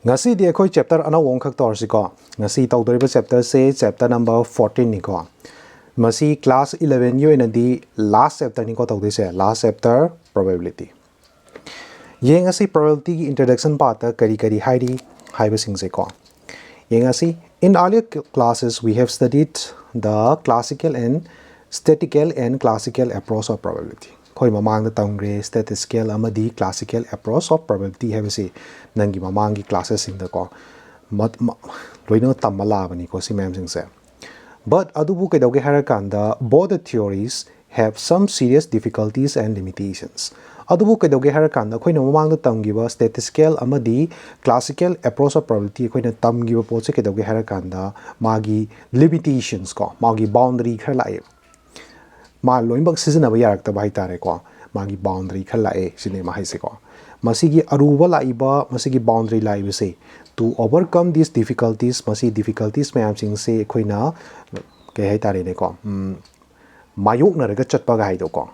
ngasi di akhoi chapter ana wong khak tor si ko ngasi tawdoriba chapter se chapter number 14 ni ko masi class 11 yo in the last chapter ni ko tawde se last chapter probability ye ngasi probability ki introduction part ta kari kari hairi haiba sing se ko ye ngasi in earlier classes we have studied the classical and statistical and classical approach of probability khoi mamang da tamgre statistical amadi classical approach of probability have se nangi mamang gi classes sing da ko loino tamala bani ko si mem sing se but adubu ke doge hara kanda both the theories have some serious difficulties and limitations adubu ke doge hara kanda khoi no mamang da tamgi ba statistical amadi classical approach of probability khoi na tamgi ba po se ke doge hara kanda magi limitations ko magi boundary khar lai ma loinbak season aba yarak ta bai tare ko magi boundary khala e sine ma haise ko masigi aruba laiba masigi boundary laiba se to overcome these difficulties masi difficulties mayam sing se khoina ke hai tare ne ko mayok na raga chatpa ga hai do ko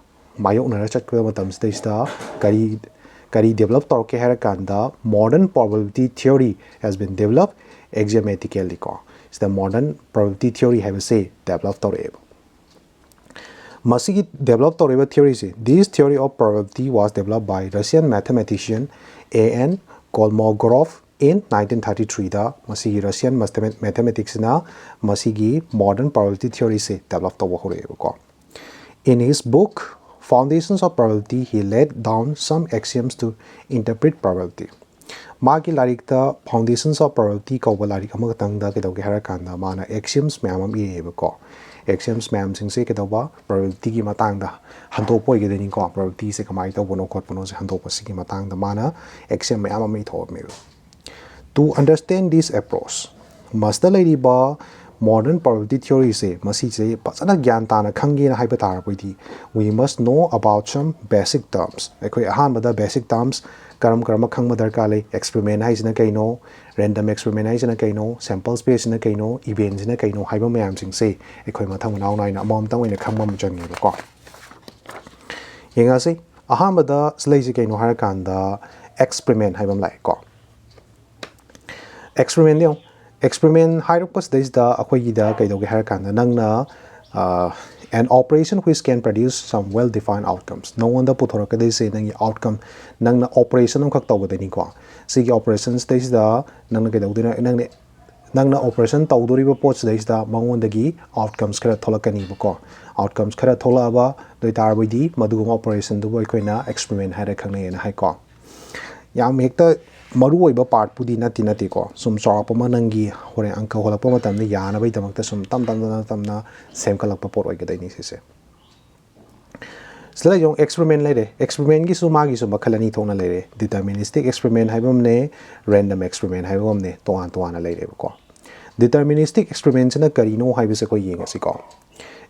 mayok na ra chat ko matam stage da kari develop tor ke har kanda modern probability theory has been developed axiomatically ko is the modern probability theory have say develop tor e Masigi developed the theory. This theory of probability was developed by Russian mathematician A.N. Kolmogorov in 1933. The Masigi Russian mathematics na Masigi modern probability theory se developed the In his book Foundations of Probability, he laid down some axioms to interpret probability. Magi larik the Foundations of Probability ko larik amatang da kedoge harakanda mana axioms mayamam ire ko. Axioms mayam sing se kedoba probability ki matang da hantopo ge dening ko probability se kamai to bono kot bono se hantopo se ki matang da mana axiom mayam mai thot me to understand this approach must the ba modern probability theory se masi se pasana gyan ta na khangi na haiba tar poiti we must know about some basic terms ekoi ahan bada basic terms karam khangma darka le experiment hai sina kaino random experiment hai sina kaino sample space sina kaino event sina kaino haiba mayam sing se ekoi mathang naw nai na amom tang oina khangma mjang ni ko yenga se ahan bada slai se kaino har kan da experiment haibam lai ko experiment le experiment hierarchus this the akoi da kaidoge har kan da nang na an operation which can produce some well defined outcomes no wonder puthora ka dei se nang outcome nang na operation khak taw da ni ko si gi operations this the nang na kaidog dina nang na operation taw dori ba pots this the mangon da gi outcomes kara tholakani ba ko outcomes kara thola ba doi tar bai di madu operation du boi koina experiment ha ra khangne na hai ko yam hekta maru oiba part pudi nati ko sum chawpa manangi hore angka hola pa matam ne yana bai damakta sum tam na sem kalak pa por oiga dai ni se sla yong experiment le experiment gi suma gi suma khalani thona le deterministic experiment haibam ne random experiment haibam ne toan le ko deterministic experiment na karino haibe se ko yenga si ko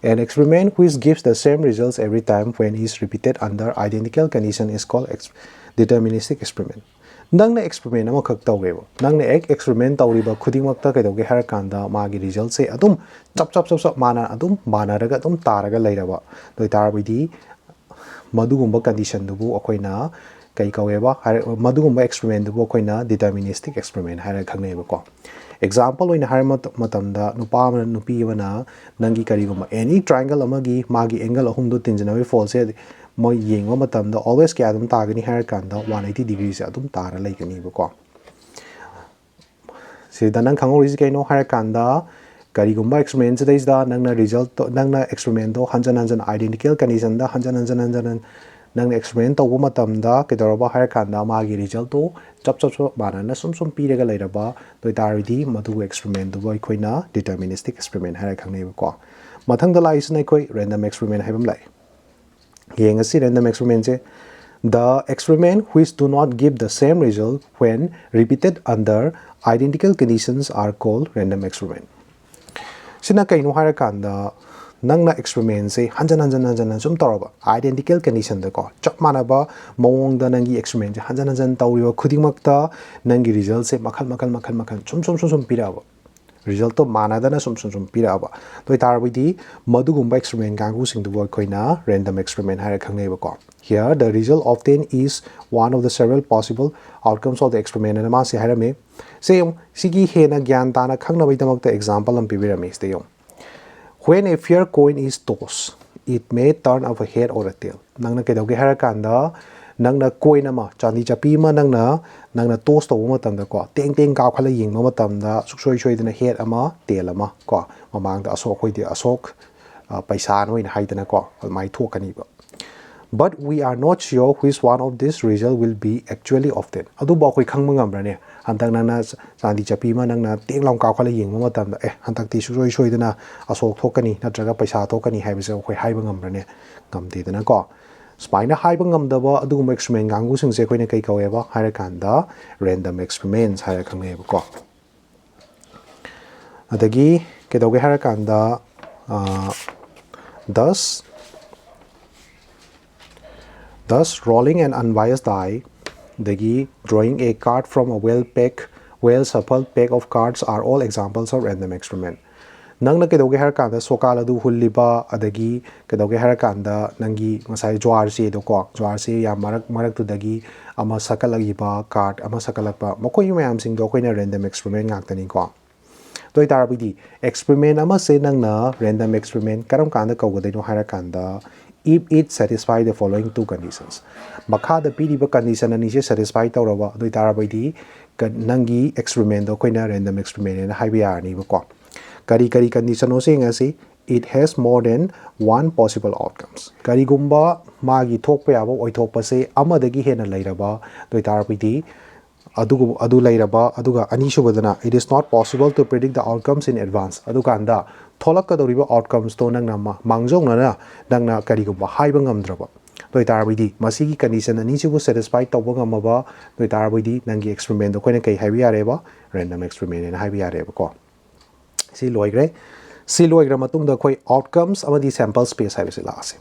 an experiment which gives the same results every time when is repeated under identical condition is called deterministic experiment nang na experiment ama khak tawge nang na ek experiment tawriba khuding makta kai doge har kanda magi result se adum chap mana adum mana raga adum taraga leiraba doi tarbidi madugumba condition dubu akoina kai kaweba madugumba experiment dubu akoina deterministic experiment har khangne ba ko example oina har matamda nupa nupi wana nangi kariguma any triangle amagi magi angle ahum do tinjana fall se moi yengwa matamda always kya adum tagani har kanda 180 degrees adum tara laikani ba ko se danang khango ris kaino har kanda karigumba experiment se da nangna result nangna experiment do hanjan identical condition da hanjan nangna experiment to matamda kedoroba har kanda magi result to chap bana na sum piraga lairaba doi taridi madu experiment do boy koina deterministic experiment har khangne ba ko mathang da lai sna koi random experiment haibam lai yenga si random experiment se the experiment which do not give the same result when repeated under identical conditions are called random experiment sina kaino har kanda nangna experiment se hanjan sum toroba identical condition da ko chap manaba mawong da nangi experiment se hanjan tawriba khuding makta nangi result se makhal sum piraba result to manadana sum piraba doi tarabidi madugumba experiment gangu singdu koina random experiment hara khangnei ba. Here the result obtained is one of the several possible outcomes of the experiment and ma se harame say sigi hena gyan tana khangna bai damak example am pibirami stay. When a fair coin is tossed, it may turn up a head or a tail. Nangna kedoge harakanda nangna coin ama chandi chapi ma nangna toss to matamda ko teng teng ka khala ying ma matamda suksoi soi dana head ama tail ama ko mamang da asok hoi de asok paisa no in haidana ko mai thokani ba. But we are not sure which one of this result will be actually obtained. Adu ba koi khang mangam rane hantak nangna chandi chapi ma nangna teng long ka khala ying ma matamda hantak ti suksoi soi dana asok thokani natraga paisa thokani haibise koi haiba ngam rane ngam de dana ko Spina haiba ngamdaba adugum experiment gangu singse koina kai kaweba harakanda random experiments harakangeba ko adagi kedoge harakanda thus rolling an unbiased die dagi drawing a card from a well shuffled pack of cards are all examples of random experiment. Nangna kedoge harakanda sokala du hulliba adagi kedoge harakanda nangi ngasai jwar se do ko jwar se ya marak tu dagi ama sakalagiba card ama sakalakpa mokoi mayam sing do koina random experiment ngaktani ko doi tarabidi experiment ama se nangna random experiment karam kanda kawgadai no harakanda if it satisfy the following two conditions makha the piriba condition ani se satisfy tawraba doi tarabidi nangi experiment do koina random experiment na haibiya ani ba ko Kari condition saying as it has more than one possible outcomes. Kari gumba magi thok pa yaba oi thok pa se amadagi hena lairaba doi tarapiti adu lairaba aduga anishu badana it is not possible to predict the outcomes in advance aduga anda tholak ka doriba outcomes to nang nama mangjong na nangna kari gumba haiba ngamdraba doi tarapiti masigi condition ani chibu satisfy tawba ngamaba doi tarapiti nangi experiment do koina kai haibi yareba random experiment en haibi yareba ko Si loigre matungda koi outcomes amadi sample space haibise lase.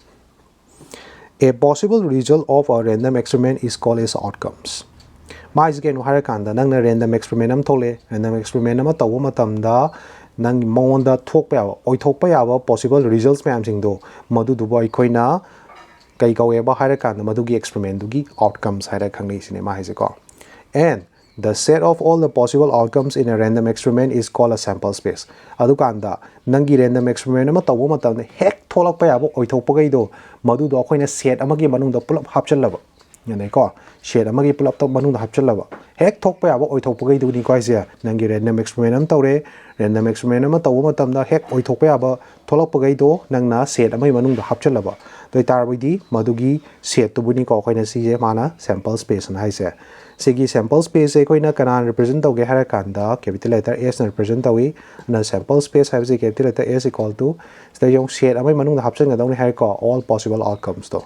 A possible result of a random experiment is called as outcomes. Mais again harakanda nangna random experiment am thole random experiment ama tawu matamda nang monda thokpa yawa oi thokpa yawa possible results mayam singdo madu du boy koina kai kaweba harakanda madugi experiment dugi outcomes haira khangnei sine ma haise ko and the set of all the possible outcomes in a random experiment is called a sample space. Adukanda nangi random experiment ama tawu matamda hek tholakpa yaba oi thokpa gaido madu do khoina set amagi manungda pulap hapchalaba yanai ko set amagi pulap to manungda hapchalaba hek thokpa yaba oi thokpa gaido ni ko ise nangi random experiment am tawre random experiment ama tawu matamda hek oi thokpa yaba tholakpa gaido nangna set amagi manungda hapchalaba doi tarbidi madugi set to buni ko khoina sije mana sample space na haise Sigi sample space e koina kana represent tawge harakanda capital letter S na represent tawi na sample space have capital letter S equal to the yong set amai manung da hapchen gadong ni har ko all possible outcomes to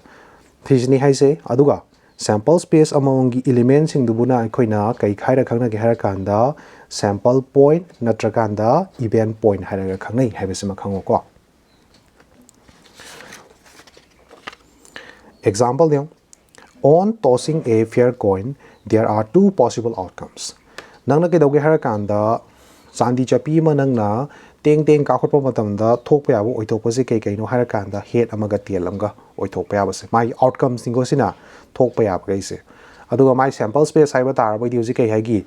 thijni haise aduga sample space among gi elements sing dubuna koina kai khaira khangna ge harakanda sample point natrakanda event point haira khangnai habisima khango ko example deu on tossing a fair coin there are two possible outcomes. Nangna ke doge harakanda sandi chapi ma nangna teng ka khotpa matamda thokpa yabo oi thokpa se kai no harakanda head amaga tail amga oi thokpa yabo se my outcomes singo sina thokpa yabo kai se aduga my sample space haiba tar bai diuji kai hagi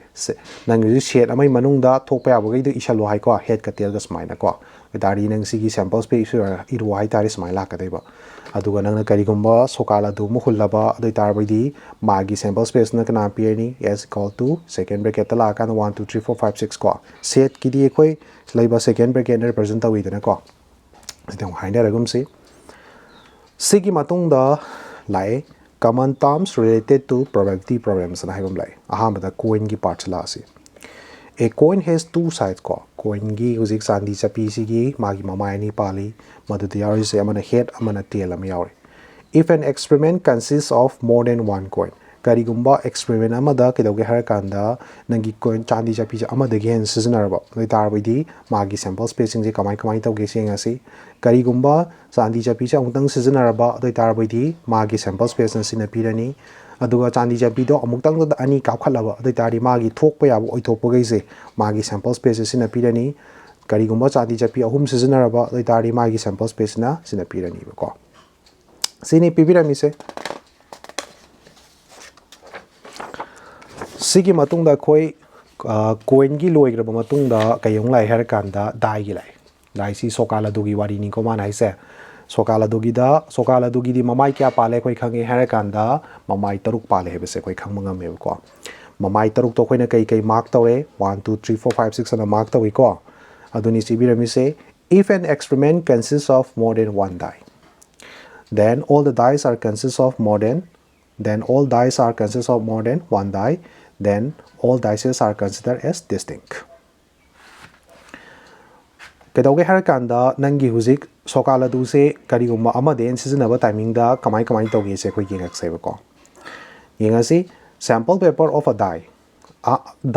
nang ri set amai manungda thokpa yabo kai du isalo hai ko head ka tail ga smaina ko dari nang sigi sample space iru hai tari smaila ka deba aduga nangna karigumba sokala du muhullaba adai tarbidi magi sample space na kana piani is equal to second bracket la kan 1 2 3 4 5 6 ko set ki di koi laiba second bracket represent tawi dana ko adong haina ragum se sigi matung da lai common terms related to probability problems na haibam lai ahamba da coin gi part la se A coin has two sides ko coin gi uzik sandi chapi sigi magi mamai ni pali madudi yari se amana head amana tail am yari if an experiment consists of more than one coin karigumba experiment amada kedoge harakanda nangi coin chandi chapi amada gen seasonarba noi tarbidi magi sample spacing je kamai tawge senga se karigumba chandi chapi cha amutang seasonarba doi tarbidi magi sample space na sina pirani aduga chandi chapi do amutang da ani ka khalaba doi tari magi thokpa yabo oi thokpa geise magi sample space sina pirani ꯀꯔꯤꯒꯨꯝꯕ ꯆꯥꯗꯤ ꯆꯠꯄꯤ ꯑꯍꯨꯝ ꯁꯤꯖꯤꯟꯅꯔꯕ ꯑꯗꯨ ꯑꯣꯏꯇꯥꯔꯗꯤ ꯃꯥꯒꯤ sample ꯁ꯭ꯄꯦꯁꯁꯤꯅ ꯁꯤꯅ ꯄꯤꯔꯅꯤꯕꯀꯣ ꯁꯤꯅꯤ ꯄꯤꯕꯤꯔꯝꯃꯤꯁꯦ ꯁꯤꯒꯤ ꯃꯇꯨꯡꯗ ꯑꯩꯈꯣꯏ ꯀꯣꯏꯟꯒꯤ ꯂꯣꯏꯈ꯭ꯔꯕ ꯃꯇꯨꯡꯗ ꯀꯩꯌꯣꯡ ꯂꯥꯛꯑꯦ ꯍꯥꯏꯔꯀꯥꯟꯗ ꯗꯥꯏꯒꯤ ꯂꯥꯛꯑꯦ ꯗꯥꯏꯁꯤ ꯁꯣꯀꯥꯂꯥꯗꯨꯒꯤ ꯋꯥꯔꯤꯅꯤꯀꯣ ꯃꯥꯅ ꯍꯥꯏꯁꯦ ꯁꯣꯀꯥꯂꯥꯗꯨꯒꯤꯗꯤ ꯃꯃꯥꯏ ꯀꯌꯥ ꯄꯥꯜꯂꯦ ꯑꯩꯈꯣꯏ ꯈꯪꯉꯦ ꯍꯥꯏꯔꯀꯥꯟꯗ ꯃꯃꯥꯏ 6 ꯄꯥꯜꯂꯦ ꯍꯥꯏꯕꯁꯦ ꯑꯩꯈꯣꯏ ꯈꯪꯕ ꯉꯝꯃꯦꯕꯀꯣ ꯃꯃꯥꯏ 6ꯇꯣ ꯑꯩꯈꯣꯏꯅ ꯀꯩ ꯃꯥꯔꯛ ꯇꯧꯔꯦ 1 2 3 4 5 6 ꯑꯅ ꯃꯥꯔꯛ ꯇꯧꯏꯀꯣ ꯑꯗꯨꯅꯤ ꯁꯤꯕꯤꯔꯝꯃꯤꯁꯦ if an experiment consists of more than one die then all the dies are consists of more than one die then all dices are considered as distinct ꯀꯩꯗꯧꯒꯦ ꯍꯥꯏꯔꯀꯥꯟꯗ ꯅꯪꯒꯤ ꯍꯧꯖꯤꯛ ꯁꯣꯀꯥꯂꯥꯗꯨꯁꯦ ꯀꯔꯤꯒꯨꯝꯕ ꯑꯃꯗ ꯁꯤꯖꯤꯟꯅꯕ ꯇꯥꯏꯃꯤꯡꯗ ꯀꯃꯥꯏ ꯇꯧꯒꯦꯁꯦ ꯑꯩꯈꯣꯏ ꯌꯦꯡꯉꯛꯁꯦꯕꯀꯣ ꯌꯦꯡꯉꯁꯤ sample paper of a die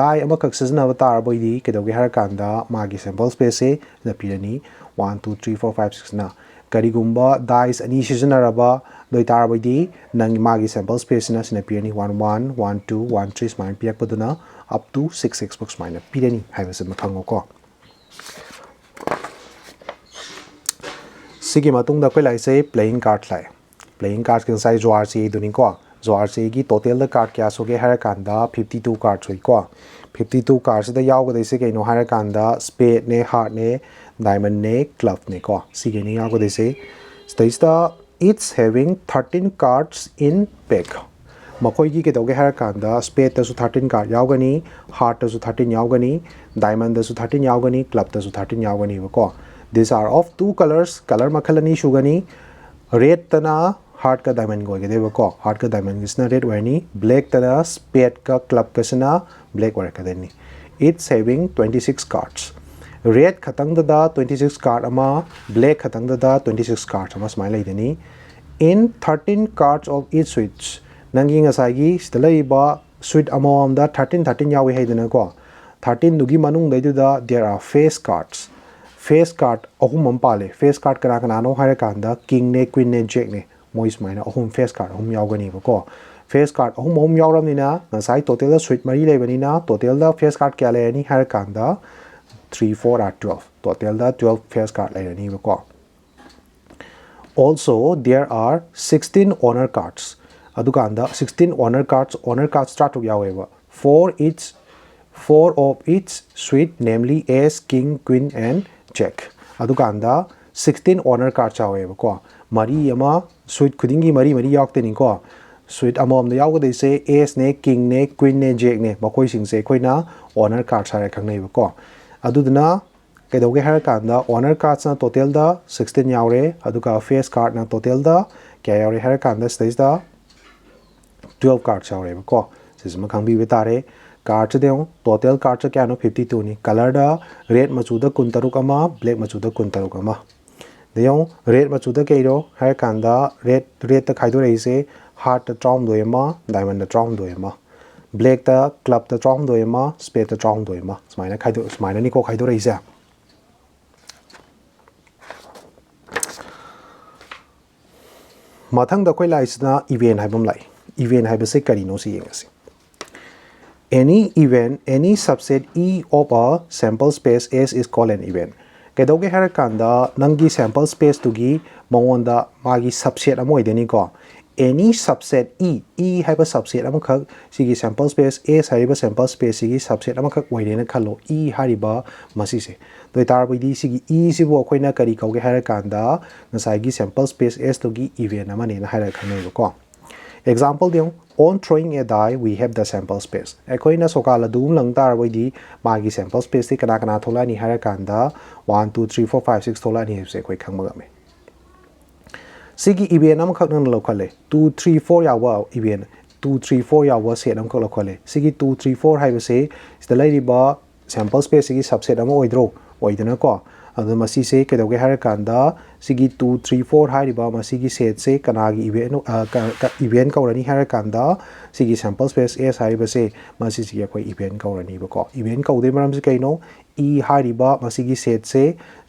die ꯑꯃꯈꯛ ꯁꯤꯖꯤꯟꯅꯕ ꯇꯥꯔꯕꯣꯏꯗꯤ ꯀꯩꯗꯧꯒꯦ ꯍꯥꯏꯔꯀꯥꯟꯗ ꯃꯥꯒꯤ sample space ꯁꯦ ꯁꯤꯗ ꯄꯤꯔꯅꯤ 1 2 3 4 5 6 ꯅ ꯀꯔꯤꯒꯨꯝꯕ dies ꯑꯅꯤ ꯁꯤꯖꯤꯟꯅꯔꯕ ꯑꯗꯨ ꯇꯥꯔꯕꯣꯏꯗꯤ ꯅꯪ ꯃꯥꯒꯤ sample space ꯁꯤꯅ ꯁꯤꯅ ꯄꯤꯔꯅꯤ 1 1 1 2 1 3 ꯁꯨꯃꯥꯏꯅ ꯄꯤꯔꯛꯄꯗꯨꯅ up to 6 6 ꯐꯥꯎ ꯁꯨꯃꯥꯏꯅ ꯄꯤꯔꯅꯤ ꯍꯥꯏꯕꯁꯤꯃ ꯈꯪꯉꯣꯀꯣ ꯁꯤꯒꯤ ꯃꯇꯨꯡꯗ ꯑꯩꯈꯣꯏ ꯂꯥꯛꯏꯁꯦ ꯄ꯭ꯂꯦꯌꯤꯡ ꯀꯥꯔꯗ ꯂꯥꯛꯑꯦ ꯄ꯭ꯂꯦꯌꯤꯡ ꯀꯥꯔꯗꯀꯤ ꯉꯁꯥꯏ ꯖꯣꯑꯥꯔꯁꯤꯗꯨꯅꯤꯀꯣ ꯖꯣꯑꯥꯔꯁꯤꯒꯤ ꯇꯣꯇꯦꯜꯗ ꯀꯥꯔꯗ ꯀꯌꯥ ꯁꯨꯒꯦ ꯍꯥꯏꯔꯀꯥꯟꯗ 52 ꯀꯥꯔꯗ ꯁꯨꯏꯀꯣ 52 ꯀꯥꯔꯗꯁꯤꯗ ꯌꯥꯎꯒꯗꯣꯏꯁꯦ ꯀꯩꯅꯣ ꯍꯥꯏꯔꯀꯥꯟꯗ ꯁ꯭ꯄꯦꯗꯅꯦ ꯍꯥꯔꯠꯅꯦ ꯗꯥꯏꯃꯟꯅꯦ ꯀ꯭ꯂꯕꯅꯦꯀꯣ ꯁꯤꯒꯤꯅꯤ ꯌꯥꯎꯒꯗꯣꯏꯁꯦ ꯁꯤꯗꯩꯁꯤꯗ ꯏꯠꯁ ꯍꯦꯚꯤꯡ 13 ꯀꯥꯔꯗꯁ ꯏꯟ ꯄꯦꯛ ꯃꯈꯣꯏꯒꯤ ꯀꯩꯗꯧꯒꯦ ꯍꯥꯏꯔꯀꯥꯟꯗ ꯁ꯭ꯄꯦꯗꯇꯁꯨ 13 ꯀꯥꯔꯗ ꯌꯥꯎꯒꯅꯤ ꯍꯥꯔꯠꯇꯁꯨ 13 ꯌꯥꯎꯒꯅꯤ ꯗꯥꯏꯃꯟꯗꯁꯨ 13 ꯌꯥꯎꯒꯅꯤ ꯀ꯭ꯂꯕꯇꯁꯨ 13 ꯌꯥꯎꯒꯅꯤꯕꯀꯣ These are of two colors. Color makal ani sugani. Red tana heart ka diamond go gede ko. Heart ka diamond gisna red wani. Black tana spade ka club ka sina black wara ka deni. It's having 26 cards. Red khatang da 26 card ama black khatang da 26 cards ama smile deni. In 13 cards of each switch. Nangi ngasai gi stalai ba switch amom da 13 yawi haidena ko. 13 dugi manung da there are face cards. Face card अहुम पाले face card कना है king ने queen ने Jack ने मोई सुमाइना अहुम फेस कार्ड अहुम यावगनीबको फेस कार्ड अहुम यावरमनिना नसाई टोटल स्वीट मरी लेबनिना टोटल फेस कार्ड क्या लेनी है 3 4 are 12 टोटल 12 फेस कार्ड लेनीबको also there are 16 honor cards adukanda 16 honor cards start to yawewa four of each suite namely ace king queen and check adukanda 16 honor card chaweबको mari ama suite khudingi mari yakteni ko suite amom da yawgadaise ace ne king ne queen ne jack ne bakoi singse koina honor card sare khangnebको aduduna kaidoge harakanda honor cards na total da 16 yawre aduka face card na total da kya yawre harakanda stage da 12 card chaweबको sisma khangbi betare card से total card से क्या 52 नी colour दा red मचूदा 13 अमा black मचूदा 13 अमा देयों red मचूदा केरो है कांदा red त खाइदो रहिसे हार्ट त ट्राउम दोयमा डायमंड त ट्राउम दोयमा ब्लैक त क्लब त ट्राउम दोयमा स्पेड त ट्राउम दोयमा स्माइना खाइदो स्माइना निको खाइदो रहिसे मथंग द कोइ लाइसना event हाइबम lie event हाइबसे करिनो C येंगसी Any event, any subset E of a sample space S is called an event. Kedoge harakanda nangi sample space tugi mongonda magi subset amo ideni ko. Any subset E have a subset amo khak sigi sample space S hariba sample space sigi subset amo khak waidena khalo E hariba masi se. Doi tarbidi sigi E sibu akoina kari kauge harakanda nasai gi sample space S tugi event amane na harakhane ko. Example diyo on throwing a die we have the sample space akoina sokala dum lang tar boidi magi sample space ti kana thola ni harakanda 1 2 3 4 5 6 thola ni hebse koi khangmagame sigi event am khakna lokhale 2 3 4 yawa event 2 3 4 yawa set am khak lokhale sigi 2 3 4 haibase sida lairiba sample space sigi subset am oidro oidana ko adu masi se kedoge harakanda sigi 2 3 4 hariba masigi set se kanagi event kaurani harakanda sigi sample space S haribase masi sigi koi event kaurani bako event kaude maram se kaino E hariba masigi set se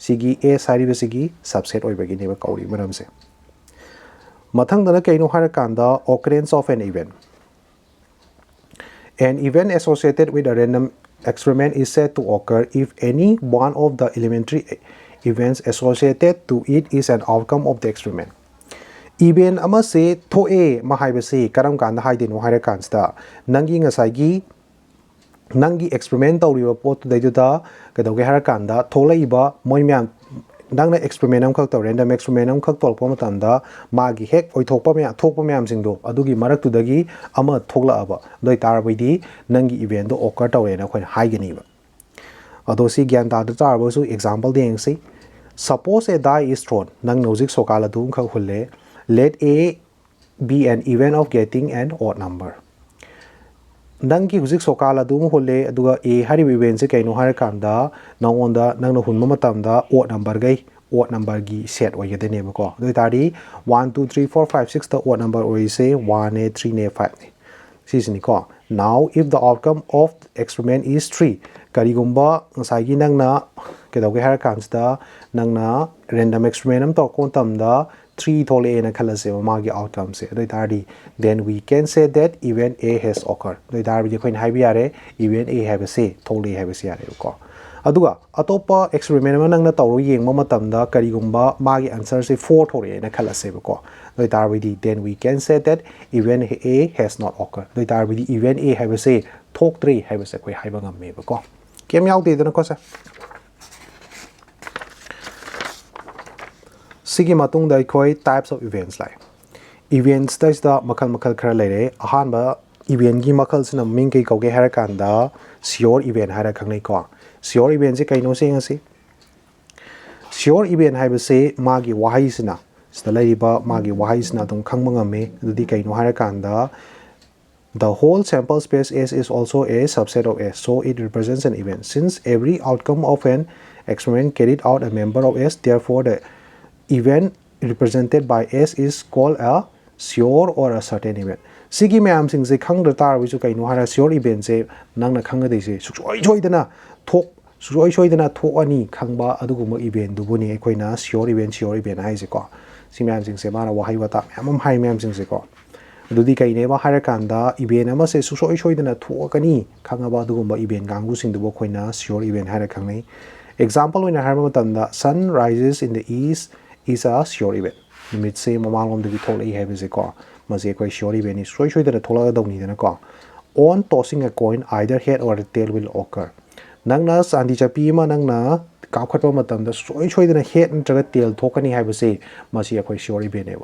sigi S hariba sigi subset oibagi ne ba kauri maram se mathang dana kaino harakanda occurrence of an event associated with a experiment is said to occur if any one of the elementary events associated to it is an outcome of the experiment. Event ama se thoe ma haibase karam kanda haidino haira kansta nangi ngasai nangi experiment tawriba pot daiduda kadauge haira kanda tholaiba moi myam nangna experiment am khak taw random experiment am khak tolpa matamda magi hek oithokpa me thokpa myam singdo adugi marak tudagi ama thokla aba doi tarbaidi nangi event do occur tawrena khoin haigani ba ado si gyan ta da tarbo su example deng si suppose a die is thrown nang logic sokala dum khak hulle let a be an event of getting an odd number nangi huzik sokala dum hulle aduga a hari event se kaino har kanda nangonda nangna hunma matamda odd number gi set oyede ne ko doi tari 1 2 3 4 5 6 the odd number oi say 1 a 3 ne 5 ne sisini ko now if the outcome of the experiment is 3 karigumba ngasai gi nangna kedoge har kansta nangna random experiment am to kon tamda 3 thole na khalase magi outcome se doi tari then we can say that event a has occurred doi tari je khoin haibi yare event a have se thole have se yare ko aduga atopa experiment ma nangna tawro yengma matamda karigumba magi answer se 4 thore na khalase ko doi tari then we can say that event a has not occurred doi tari event a have se thok 3 have se khoi haiba ngam me ko kem yaw de na ko sa Sigi matung da koi types of events like events da is da makal khara lere ahan ba event gi makal sina ming kai kauge hara kanda sure event hara khangnai ko sure event se kaino se ngasi sure event haiba se magi wahai sina sta lai ba magi wahai sina dum khangma ngame dudi kaino hara kanda the whole sample space S is also a subset of S, so it represents an event. Since every outcome of an experiment carried out a member of S, therefore the event represented by S is called a sure or a certain event. Sigi mayam sing se khang da tar wisu kai no hara sure event se nang na khang ga dei se soi dana thok soi dana thok ani khangba aduguma event du buni ekoi na sure event hai se ko si mayam sing se mara wahai wata mayam hai mayam sing se ko dudi kai ne ba hara kanda event ama se soi dana thok ani khanga ba aduguma event gangu sing du bo khoi na sure event hara khang nei example when har ma tanda sun rises in the east is a sure event. Nimit se mamangom de thol e have se ko maze koi sure event is soi da thola da ni da ko on tossing a coin either head or tail will occur nangna sandi chapi ma nangna ka khatwa matam da soi da head ntra tail thokani have se masi koi sure event e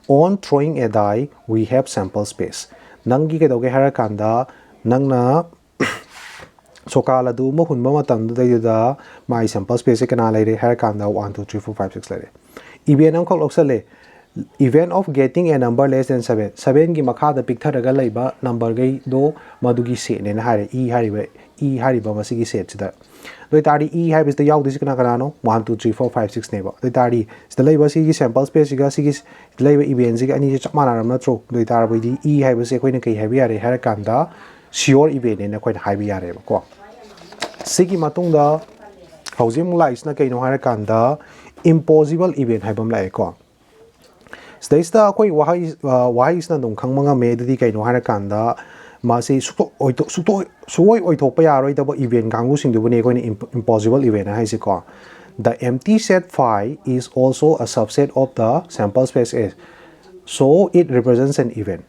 on throwing a die we have sample space nangi ke doge hara kanda nangna sokala du mo hunma matam da my sample space kana lere har kanda 1 2 3 4 5 6 lere event am khol oksale event of getting a number less than 7 gi makha da picture ga laiba number gai do madugi se ne na hare e hariba masigi set da doi tari e have is the yaw this kana kana no 1 2 3 4 5 6 ne ba doi tari is the laiba sigi sample space ga sigi laiba event sigi ani chak mana ram na tro doi tar bai di e have se koi na kai have yare har kanda sure event ne koi have yare ba ko sigi matung da housing lies na kai no har kanda impossible event haibam lai ko staista koi wahai is na dong khangmanga me dudi kai no har kanda ma se suoi oithok pa yaroi da event gangu sing du ne koi impossible event hai se ko the empty set phi is also a subset of the sample space S, so it represents an event.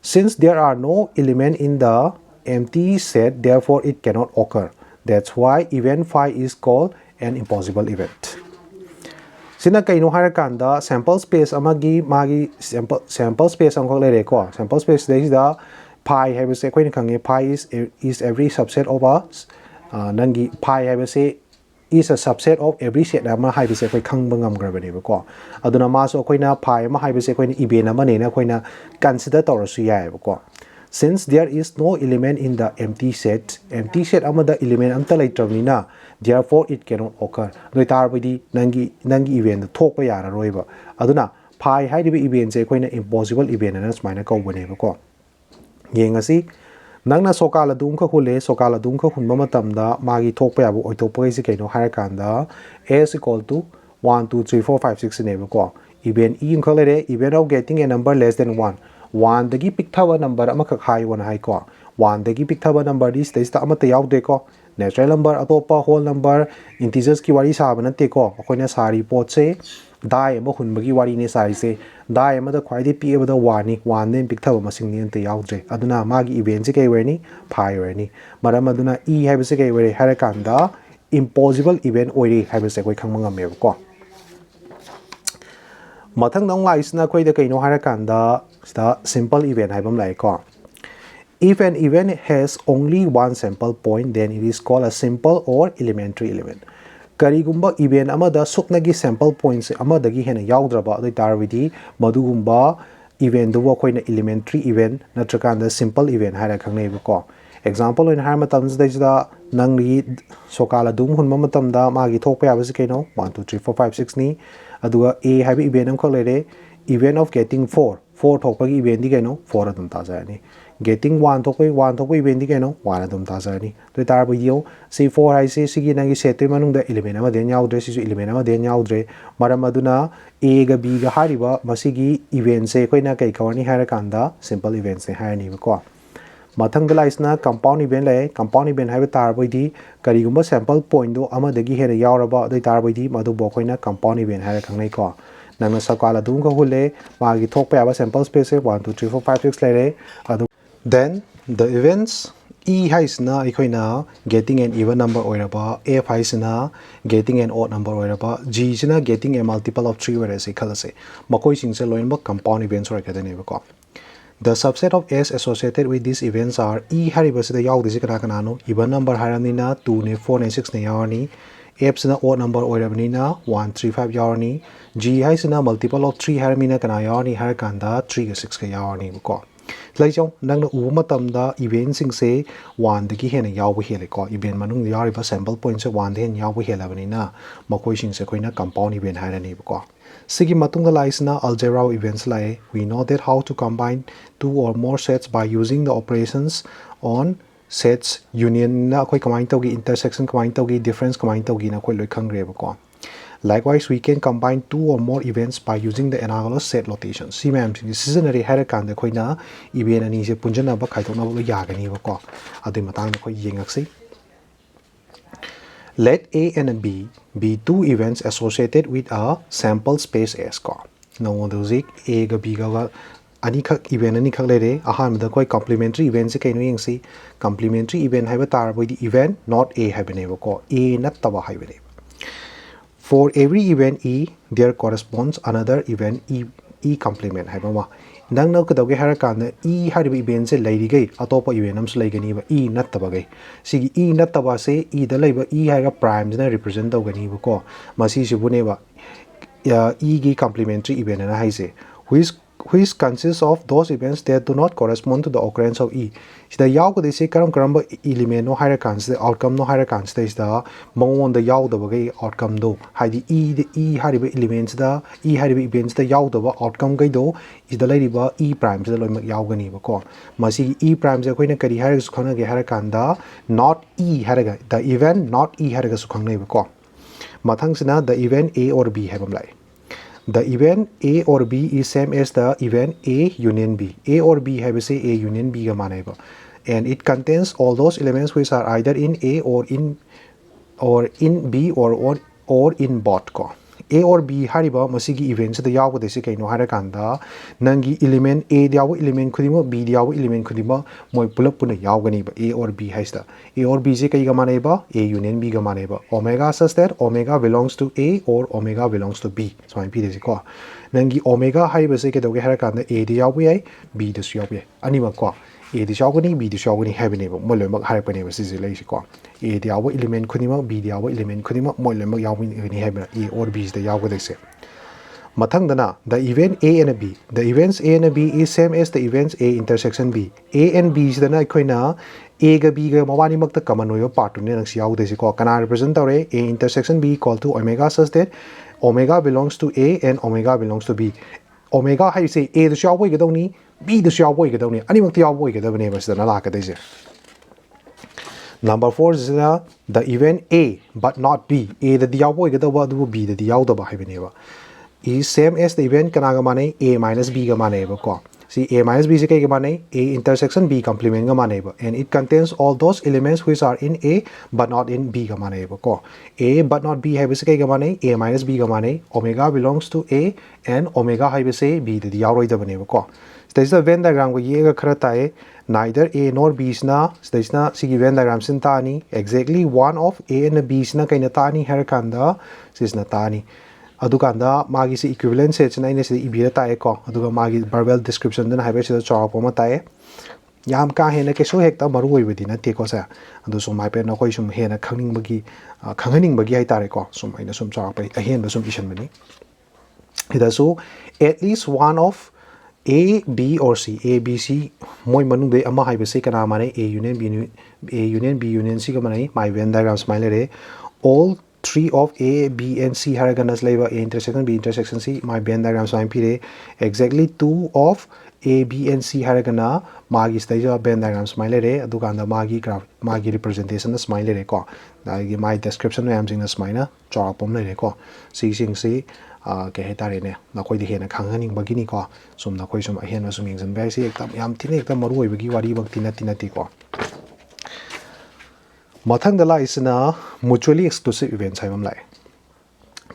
Since there are no element in the empty set, therefore it cannot occur. That's why event phi is called an impossible event. Sina kaino hara kanda sample space amagi magi sample space am khole re ko sample space there is the phi have se koi khange phi is every subset of a nangi phi have se is a subset of every set ama have se koi khang bangam grabane ko aduna ma so koi na phi ama have se koi ni event ama ne na koi na consider tawrasu ya ko since there is no element in the empty set amada element amta laitramina therefore it cannot occur doi tar bidi nangi event thok pa yara roiba aduna phi haidiba event se koina impossible event na smaina ko bane ko yengasi nangna sokala dum kha hule sokala dum kha hunma matamda magi thok pa yabu oito pa isi kaino har kanda s equal to 1 2 3 4 5 6 ne ko event e kholere event of getting a number less than 1 1 dagi pikthawa number ama khak hai wan hai ko 1 dagi piktaba number di stage ta amata yaude ko natural number atopa whole number integers ki wari sa bana te ko akoina sari pot se dai ma hun bagi wari ne sai se dai ma da khwai de pi da 1 ni 1 den piktaba masing ni ante yaudre aduna magi event se kai werni 5 werni maram aduna e haiba se kai were hara kanda impossible event oiri haiba se koi khangma ngame ko mathang dong lai isna koi da kaino hara kanda sta simple event haibam lai ko if an event has only one sample point then it is called a simple or elementary element karigumba event amada suknagi sample points amadagi hena yaudra dai tarvidi madugumba event do koina elementary event natrakanda simple event hara khangnei ko example in har matam da nangri sokala dum hun matam da magi thokpa yabase kaino 1 2 3 4 5 6 ni aduga a habi event am kholere event of getting 4 thokpagi event di kaino 4 adum ta jani getting 1 thokpai event di kaino 1 adum ta jani to tar video c 4 hai se sigi nangi set manung da element ama den yaudre si element ama den yaudre maram aduna a ga b ga hariba masigi event se koina kai kawani hara kanda simple event se hani ko mathang da laisna compound event le compound event haiba tar boidi karigumba sample point do ama dagi hera yauraba dai tar boidi madu bo koina compound event haira khangnai ko nangna sakala dum ko hule magi thokpa yaba sample space 1 2 3 4 5 6 lere adu then the events e haisna ikoina getting an even number oiraba f haisna getting an odd number oiraba g sina getting a multiple of 3 where se khalase makoi singse loinba compound events or kadane ko the subset of S associated with these events are E haribasida yaudisi kana no even number haramnina 2 ne 4 ne 6 ne yawarni F sina odd number oirabnina 1 3 5 yawarni G haisina multiple of 3 haramina kana yawarni harakanda 3 ga 6 ga yawarni ko laijong nangna ubu matamda event sing se 1 dagi hena yawba hele ko event manung yariba sample point se 1 den yawba helabnina makoi sing se koina compound event harani ko Sigi matunga laisna algebra events lai we know that how to combine two or more sets by using the operations on sets union na koi combine togi intersection combine togi difference combine togi na koi loi khangre ba ko likewise we can combine two or more events by using the analogous set notation si ma'am sing seasonary hara kan da koi na event ani se punjana ba khaitokna ba ya gani ba ko adu matang na koi yengak sei Let A and B be two events associated with a sample space S ko. Now the zik A ga B ga ani khak event ani khak lere ahan da koi complementary event se kaino yeng si complementary event haiba tar boy the event not A haiba ne ko A nat taba haiba ne. For every event E there corresponds another event E complement haiba ma. Nang na ko dawge hara kan E hariba event se lairi gai atopa event am se laigani ba E nat taba gai sigi E nat taba se E da laiba E haiga prime na represent dawgani ba ko masi se bune ba E gi complementary event na haise which consists of those events that do not correspond to the occurrence of E. Sida yaw ko desi karam element no higher cans the outcome no higher cans the sida mong the yaw the bagay outcome do haidi E hariba elements da E hariba events the yaw the outcome gay do is the lady ba E prime the loy yaw gani ba ko masi E prime the koina kari higher sukhana ge higher kan da not E hariga the event not E hariga sukhang ba ko mathang sina the event A or B habam lai The event A or B is same as the event A union B. A or B have say A union B ga manaiba. And it contains all those elements which are either in A or in B or in both ko. A or B hariba masigi events the yaw de se kaino hara kanda nangi element A diaw element khudima B diaw element khudima moi pulap puna yaw gani ba A or B has the A or B se kai ga manai ba A union B ga manai ba omega such that omega belongs to A or omega belongs to B so I'm p de ko nangi omega hariba se ke doge hara kanda A diaw bi B de yaw bi ani ma ko A di shaw gani B di shaw gani have ne ba mo le mak hara pa ne ba si lai si ko A diaw element khudima B diaw element khudima mo le mak yaw ni have A or B is the yaw ga se Mathang dana the event A and B the events A and B is same as the events A intersection B A and B is dana koina A ga B ga mawani mak ta common oyo part ne nang si yaw de si ko kana represent tore A intersection B equal to omega such that omega belongs to A and omega belongs to B omega hai se A the shaw boy ga dong ni B the shaw boy ga dong ni ani mak ti yaw boy ga da ne ba dana la ka de se Number 4 is the event A but not B A the yaw boy ga da ba du B the yaw da ba hai ne ba is same as the event kana ga mane A minus B ga mane ba ko See A minus B is A intersection B complement and it contains all those elements which are in A but not in B A but not B is A minus B omega belongs to A and omega is B this is the Venn diagram neither A nor B is Venn diagram exactly one of A and B is tani harakanda is tani adukanda magi si equivalent set na ine si ibira tae ko aduga magi verbal description den haibe se chawak poma tae yam ka hena ke so hekta maru oibadi na te ko sa adu so mai pe na koi sum hena khangning bagi hai tare ko sum aina sum chawak pe ahen ba sum isan bani ida so at least one of A, B or C, A, B, C, moi manung de ama haibe se kana mane A union B union C ka mane my Venn diagram smile all three of A, B, and C haraganas labor A intersection B intersection C my Venn diagram sign pire exactly two of A, B, and C haragana magi stage of Venn diagram smile adukanda magi graph magi representation smile ko my description I am saying smile chalk pom ko C sing C ke hetare ne nakoi di hena khanghaning bagini ko sum nakoi sum ahen sum yengjan bai si ektam yam thine ektam maru oi bagi wari bakti nati ko mathang dala isna mutually exclusive events haibam lai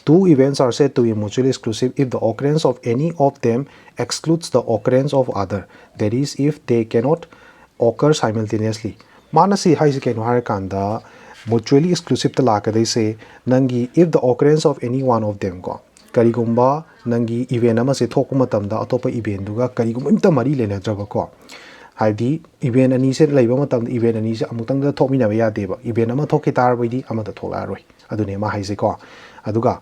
two events are said to be mutually exclusive if the occurrence of any of them excludes the occurrence of other that is if they cannot occur simultaneously manasi haisi kenu har kanda mutually exclusive ta lakadai se nangi if the occurrence of any one of them ko karigumba nangi event ama se thokku matamda atopa event duga karigumba imta mari lena jaba ko haidi event ani se laiba matamda event ani se amutang da thokmina ba yadeba event ama thokki tar boidi amada thola roi adune ma haise ko aduga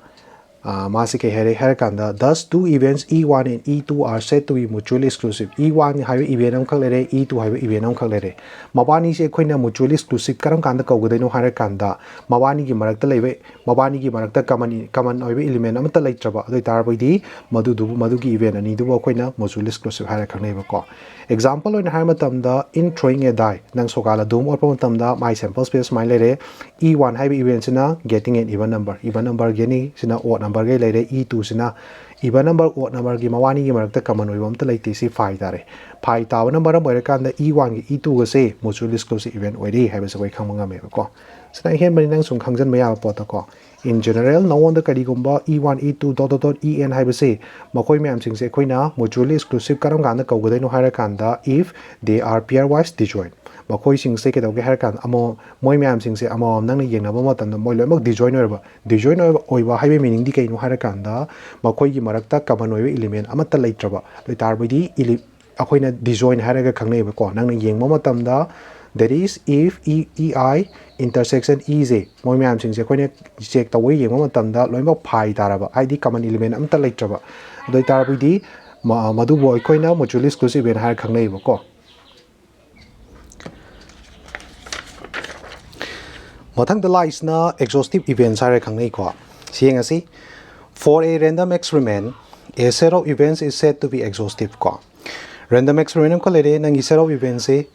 Masike here kanda thus two events E1 and E2 are said to be mutually exclusive. E1 have event kalere, E2 have event kalere. Mabani se koina mutually exclusive karam kanda kaugadeno hare kanda. Mabani ki marakta lebe, mabani ki marakta common element amata laitraba. Ado tarboidi madu ki event ani dubo koina mutually exclusive hare kaneba ko. Example in harmatamda in throwing a die nang sokala dum or pamatamda my sample space my lere E1 have events na getting an even number geni sina odd number E2 sina even number odd number gi mawani gi marakta common oibam ta laiti si 5 tare 5 tawa number am oirakanda E1 gi E2 ga se mutually exclusive event oiri haiba se koi khangmanga me ko sina hen bani nang sum khangjan me ya pot ko in general no one the karigumba E1 E2 ... En haiba se makoi me am sing se koina mutually exclusive karam ganda kaugadai no hara kanda if they are pairwise disjoint makoi sing se ke doge hara kan amo moi me am sing se amo nang ni yengna ba matam moi loimak disjoint oiba haibe meaning di kai no hara kanda makoi gi marakta common oiba element amata laitraba loitar bidi akoina disjoint hara ga khangnei ba ko nang ni yengma matam da that is if EI intersection EJ moi me am sing se koina check tawai yengma matam da loimak phai taraba id common element amta laitraba loitar bidi madu boy koina mutually exclusive event hara khangnei ba ko Mathang the lies na exhaustive events are khangnei ko siang asi for a random experiment a set of events is said to be exhaustive ko random experiment ko lere nang set of events e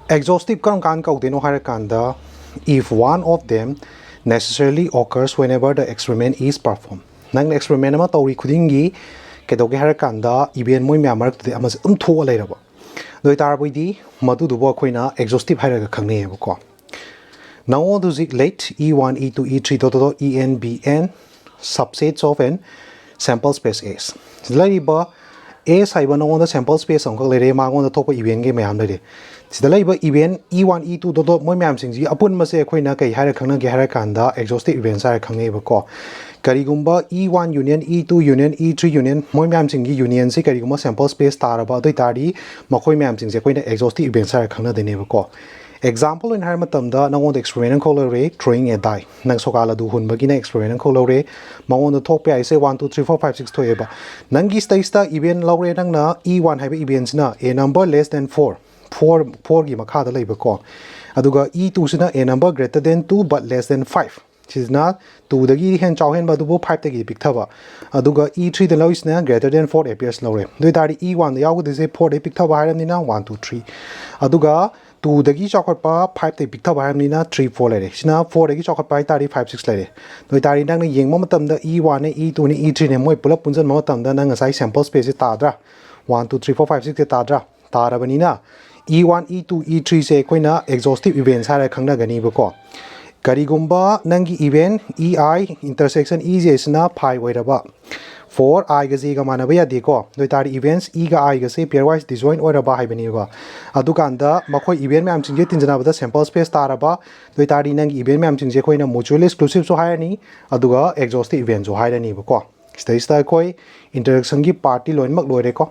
exhaustive kan ka deno har kanda if one of them necessarily occurs whenever the experiment is performed nang experiment ma tori khudingi kedoge har kanda event moi me amar te amas tho lairaba doi tar boidi madu dubo khoina exhaustive har ga khangnei ko Now on to late E1, E2, E3, En, Bn subsets of an sample space S. Laiba A saiba no on the sample space on lere ma on the top event game am lere. Sidalaiba event E1, E2 moi mam sing upon mase koina kai hara khana ge hara kanda exhaustive events are khangeba ko. Karigumba E1 union E2 union E3 union moi mam sing union se karigumba sample space taraba doi tari makoi mam sing se koina exhaustive events are khangna deneba ko. Example in harmatamda nang on the experiment colore throwing a die nang sokala du hun bagina experiment colore mawon the top I say 1 2 3 4 5 6 to eba nangi sta event lawre nang na E1 have events na a number less than 4 gi makha da leiba ko aduga E2 sina a number greater than 2 but less than 5 is not 2 dagi hen chaw hen ba du 5 dagi big thaba aduga E3 the low is na greater than 4 appears lawre do tari E1 the yaw de 4 de big thaba haram ni na 1 2 3 aduga 2 dagi chokot pa 5 te big thaba haram ni na 3 4 lere sina 4 dagi chokot pa tari 5 6 lere do tari nang na yeng mo matam da E1 ne E2 ne E3 ne moi pulap punjan mo matam da nang sai sample space ta dra 1 2 3 4 5 6 ताद्रा तारबनीना E1 E2 E3 से Koyna exhaustive events हारे खंगना गनी बको करीगुम्बा नंगी event EI intersection EJ Sana 5 वैरबा 4 I ga Z ga manaba yade ko doitari events E ga I ga se pairwise disjoint oiraba haibani ko adukanda makhoi event ma'am chingje tinjana bada sample space taraba doitari nang event ma'am chingje khoina mutually exclusive so hayani aduga exhaustive event so hairani ko stage ta koi interaction gi party loin mak loire ko